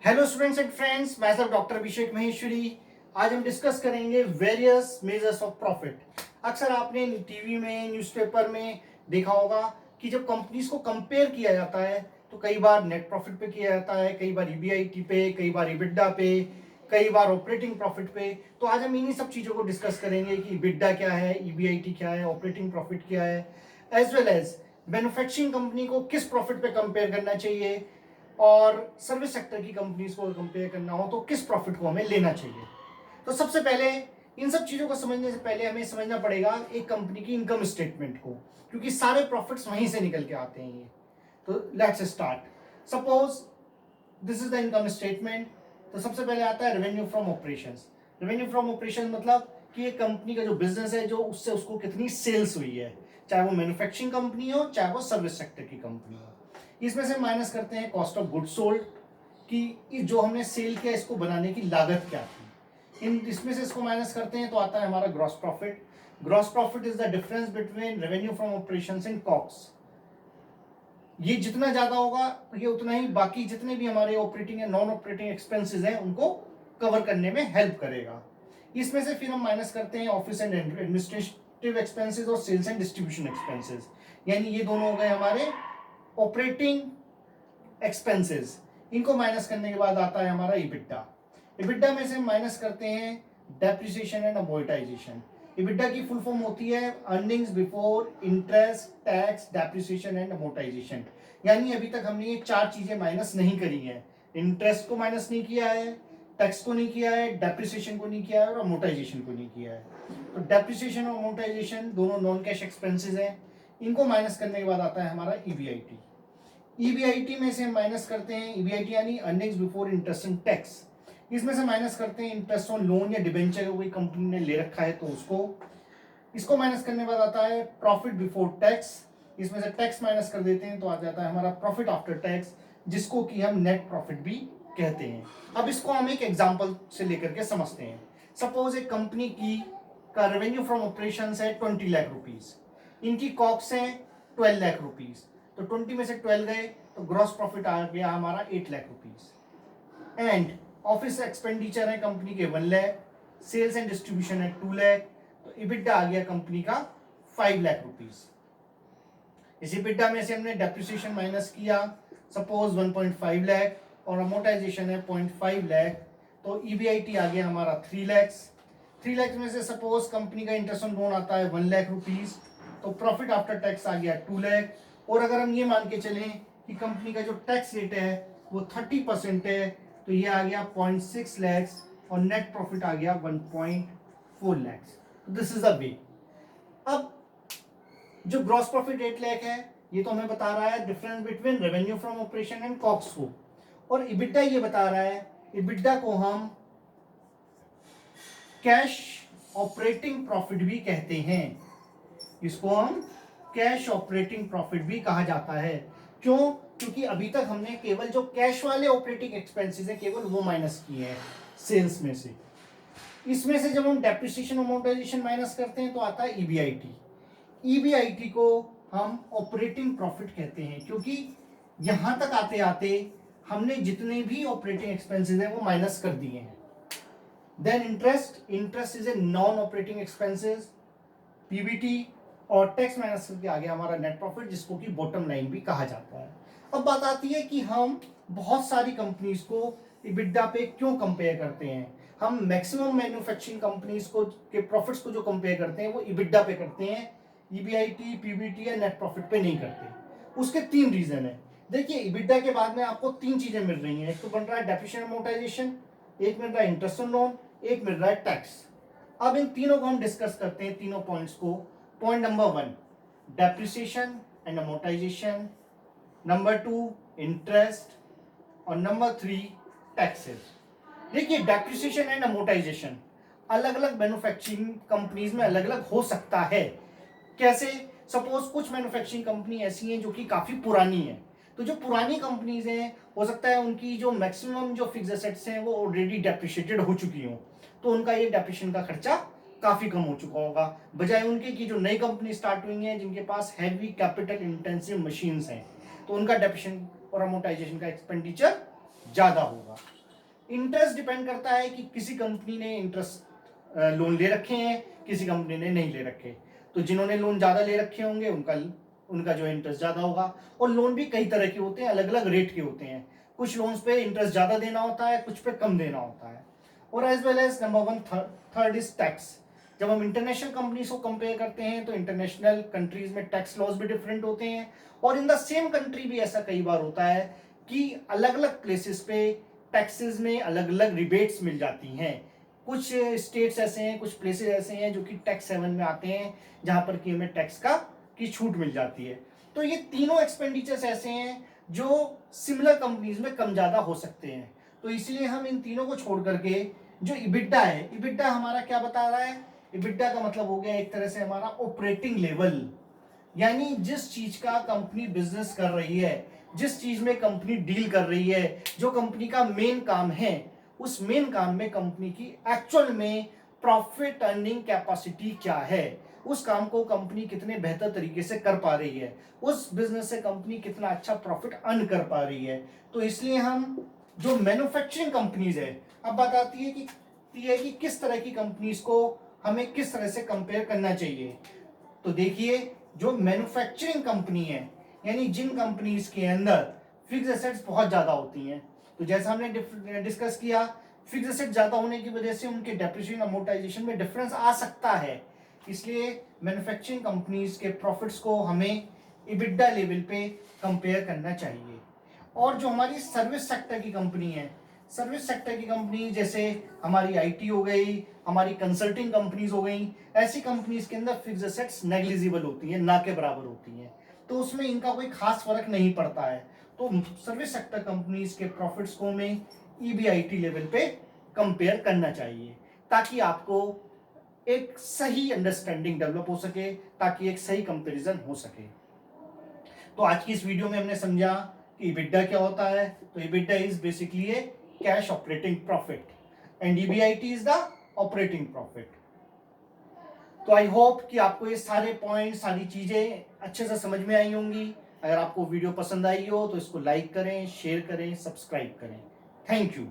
Hello students and friends, मैं सब doctor अभिषेक महेश्वरी। आज हम डिस्कस करेंगे वेरियस मेजर्स ऑफ प्रॉफिट। अक्सर आपने टीवी में, न्यूज़पेपर में देखा होगा कि जब कंपनीज को कंपेयर किया जाता है तो कई बार नेट प्रॉफिट पे किया जाता है, कई बार ईबीआईटी पे, कई बार इबिडा पे, कई बार ऑपरेटिंग प्रॉफिट पे। तो आज हम इन्हीं सब चीज़ों को डिस्कस करेंगे कि इबिडा क्या है, ईबीआईटी क्या है, ऑपरेटिंग प्रॉफिट क्या है, as well as manufacturing company को किस प्रॉफिट पे कंपेयर करना चाहिए और सर्विस सेक्टर की कंपनीज को कंपेयर करना हो तो किस प्रॉफिट को हमें लेना चाहिए। तो सबसे पहले इन सब चीजों को समझने से पहले हमें समझना पड़ेगा एक कंपनी की इनकम स्टेटमेंट को, क्योंकि सारे प्रॉफिट्स वहीं से निकल के आते हैं। ये तो let's start. Suppose this is the income statement. तो सबसे पहले आता है revenue from operations. Revenue from operation मतलब कि एक कंपनी का जो बिजनेस है, जो उससे उसको कितनी सेल्स हुई है, चाहे वो मैन्युफैक्चरिंग कंपनी हो चाहे वो सर्विस सेक्टर की कंपनी हो। इसमें से माइनस करते हैं कॉस्ट ऑफ गुड सोल्ड, कि जो हमने सेल किया इसको बनाने की लागत क्या थी। इसमें से इसको माइनस करते हैं तो आता है हमारा gross profit. Gross profit is the difference between revenue from operations and cost. ये जितना ज्यादा होगा ये उतना ही बाकी जितने भी हमारे ऑपरेटिंग या नॉन ऑपरेटिंग एक्सपेंसेस हैं उनको कवर करने में हेल्प करेगा। इसमें से फिर हम माइनस करते हैं ऑफिस एंड एडमिनिस्ट्रेटिव एक्सपेंसेस और सेल्स एंड डिस्ट्रीब्यूशन एक्सपेंसेस, यानी ये दोनों हो गए हमारे ऑपरेटिंग एक्सपेंसेस। इनको माइनस करने के बाद आता है हमारा इबिडा। इबिडा में से माइनस करते हैं डेप्रिसिएशन एंड अमोर्टाइजेशन। इबिडा की फुल फॉर्म होती है earnings before interest, tax, depreciation and amortisation. यानी अभी तक हमने ये चार चीजें माइनस नहीं करी है। इंटरेस्ट को माइनस नहीं किया है, टैक्स को नहीं किया है, डेप्रिसिएशन को नहीं किया है और अमोर्टाइजेशन को नहीं किया है। तो डेप्रिसिएशन और अमोर्टाइजेशन दोनों नॉन कैश एक्सपेंसेस हैं। इनको माइनस करने के बाद आता है हमारा ईबीआईटी। ईबीआईटी में से हम माइनस करते हैं ईबीआईटी यानी earnings before interest and tax. इसमें से माइनस करते हैं इंटरेस्ट ऑन लोन या डिबेंचर कोई कंपनी ने ले रखा है तो उसको। इसको माइनस करने के बाद आता है प्रॉफिट बिफोर टैक्स। इसमें से टैक्स माइनस कर देते हैं तो आ जाता है हमारा प्रॉफिट आफ्टर टैक्स, जिसको कि हम नेट प्रॉफिट भी कहते हैं। अब इसको हम एक एग्जांपल से लेकर के समझते हैं। सपोज एक कंपनी की का रेवेन्यू फ्रॉम ऑपरेशन है 20 लाख रुपीज, इनकी कॉक्स है 12 लाख रुपीज। तो 20 में से 12 गए तो ग्रॉस प्रॉफिट आ गया हमारा 8 lakh rupees. And office expenditure है कंपनी के 1 लाख, सेल्स एंड डिस्ट्रीब्यूशन है 2 लाख, तो इबिडा आ गया कंपनी का 5 लाख रुपीज। इस इबिडा में से हमने डेप्रिसिएशन माइनस किया, सपोज 1.5 लाख, और अमोर्टाइजेशन है 0.5 लाख, तो ईबीआईटी आ गया हमारा 3 लाख। 3 लाख में से सपोज कंपनी का इंटरेस्ट ऑन लोन आता है 1 लाख रुपीज, तो प्रॉफिट आफ्टर टैक्स आ गया 2 लाख। और अगर हम ये मान के चलें कि कंपनी का जो टैक्स रेट है वो 30% है, तो ये आ गया 0.6 लैक्स और नेट प्रॉफिट आ गया 1.4 lakhs. This is the way. अब जो ग्रॉस प्रॉफिट 8 लाख है ये तो हमें बता रहा है difference between revenue from operation and cost को, और इबिडा ये बता रहा है, इबिडा को हम कैश ऑपरेटिंग प्रॉफिट भी कहते हैं। इसको हम कैश ऑपरेटिंग प्रॉफिट भी कहा जाता है। क्यों? क्योंकि अभी तक हमने केवल जो कैश वाले ऑपरेटिंग एक्सपेंसेस है केवल वो माइनस किए हैं सेल्स में से। इसमें से जब हम डेप्रिसिएशन अमोर्टाइजेशन माइनस करते हैं तो आता है ईबीआईटी। ईबीआईटी को हम ऑपरेटिंग प्रॉफिट कहते हैं, क्योंकि यहां तक आते आते हमने जितने भी ऑपरेटिंग एक्सपेंसेस हैं वो माइनस कर दिए हैं। Then interest is a non operating expenses, PBT, और टैक्स माइनस करके आ गया हमारा नेट प्रॉफिट, जिसको कि बॉटम लाइन भी कहा जाता है। अब बात आती है कि हम बहुत सारी कंपनीज को इबिडा पे क्यों कंपेयर करते हैं। हम मैक्सिमम मैन्युफैक्चरिंग कंपनीज को के प्रॉफिट्स को जो कंपेयर करते हैं वो इबिडा पे करते हैं, ईबीआईटी, पीबीटी या नेट प्रॉफिट पे नहीं करते। उसके 3 रीजन है। देखिए, इबिडा के बाद में आपको 3 चीजें मिल रही हैं। एक तो बन रहा है डेप्रिसिएशन अमोर्टाइजेशन, एक मिल रहा है इंटरेस्ट ऑन लोन, एक मिल रहा है टैक्स। अब इन तीनों को हम डिस्कस करते हैं, तीनों पॉइंट्स को। Point number 1 depreciation and amortisation, number 2 interest, और नंबर 3 टैक्सेस। देखिए, डेप्रिसिएशन एंड अमोर्टाइजेशन अलग अलग मैन्युफैक्चरिंग कंपनीज में अलग अलग हो सकता है। कैसे? सपोज कुछ मैन्युफैक्चरिंग कंपनी ऐसी हैं जो कि काफी पुरानी है, तो जो पुरानी कंपनीज हैं हो सकता है उनकी जो मैक्सिमम जो फिक्स्ड एसेट्स हैं वो ऑलरेडी डेप्रिशिएटेड हो चुकी हो, तो उनका ये डेप्रिसिएशन का खर्चा काफी कम हो चुका होगा, बजाय उनके की जो नई कंपनी स्टार्ट हुई है जिनके पास हैवी कैपिटल इंटेंसिव मशीन्स हैं, तो उनका डेप्रिसिएशन और अमोर्टाइजेशन का एक्सपेंडिचर ज्यादा होगा। इंटरेस्ट डिपेंड करता है कि किसी कंपनी ने इंटरेस्ट लोन ले रखे हैं, किसी कंपनी ने नहीं ले रखे। तो जिन्होंने लोन ज़्यादा ले रखे होंगे उनका जो इंटरेस्ट ज़्यादा होगा। और लोन भी कई तरह के होते हैं, अलग अलग रेट के होते हैं। कुछ लोन्स पे इंटरेस्ट ज़्यादा देना होता है, कुछ पे कम देना होता है। और as well as number one third is tax. जब हम इंटरनेशनल कंपनीज को कंपेयर करते हैं तो इंटरनेशनल कंट्रीज में टैक्स लॉज भी डिफरेंट होते हैं, और इन द सेम कंट्री भी ऐसा कई बार होता है कि अलग अलग प्लेसेस पे टैक्सेस में अलग अलग रिबेट्स मिल जाती हैं। कुछ स्टेट्स ऐसे हैं, कुछ प्लेसेस ऐसे हैं जो कि टैक्स हेवन में आते हैं, जहां पर कि हमें टैक्स की छूट मिल जाती है। तो ये तीनों एक्सपेंडिचर्स ऐसे हैं जो सिमिलर कंपनीज में कम ज़्यादा हो सकते हैं। तो इसलिए हम इन तीनों को छोड़ करके जो इबिड्डा है, इबिड्डा हमारा क्या बता रहा है? इबिड्डा का मतलब हो गया एक तरह से हमारा ऑपरेटिंग लेवल, यानी जिस चीज का कंपनी बिजनेस कर रही है, जिस चीज में कंपनी डील कर रही है, जो कंपनी का मेन काम है, उस मेन काम में कंपनी की एक्चुअल में प्रॉफिट अर्निंग कैपेसिटी क्या है, उस काम को कंपनी कितने बेहतर तरीके से कर पा रही है, उस बिजनेस से कंपनी कितना अच्छा प्रॉफिट अर्न कर पा रही है। तो इसलिए हम जो मैन्युफैक्चरिंग कंपनीज है, अब बात आती है कि किस तरह की कंपनीज को हमें किस तरह से कंपेयर करना चाहिए। तो देखिए, जो मैन्युफैक्चरिंग कंपनी है, यानी जिन कंपनीज के अंदर फिक्स एसेट्स बहुत ज़्यादा होती हैं, तो जैसा हमने डिस्कस किया, फिक्स एसेट ज़्यादा होने की वजह से उनके डेप्रिसिएशन अमोर्टाइजेशन में डिफरेंस आ सकता है। इसलिए मैन्युफैक्चरिंग कंपनीज के प्रॉफिट्स को हमें इबिड्डा लेवल पे कंपेयर करना चाहिए। और जो हमारी सर्विस सेक्टर की कंपनी है, सर्विस सेक्टर की कंपनी जैसे हमारी आईटी हो गई, हमारी कंसल्टिंग कंपनीज हो गई, ऐसी कंपनीज के अंदर फिक्स एसेट्स नेग्लिजिबल होती हैं, ना के बराबर होती हैं। तो उसमें इनका कोई खास फर्क नहीं पड़ता है। तो सर्विस सेक्टर कंपनीज के प्रॉफिट्स को हमें ईबीआईटी लेवल पे कंपेयर करना चाहिए, ताकि आपको एक सही अंडरस्टैंडिंग डेवलप हो सके, ताकि एक सही कंपैरिजन हो सके। तो आज की इस वीडियो में हमने समझा कि इबिड्डा क्या होता है। तो EBITDA is basically a cash operating profit and EBIT is the operating profit. तो आई होप कि आपको ये सारे पॉइंट, सारी चीजें अच्छे से समझ में आई होंगी। अगर आपको वीडियो पसंद आई हो तो इसको लाइक करें, शेयर करें, सब्सक्राइब करें। Thank you.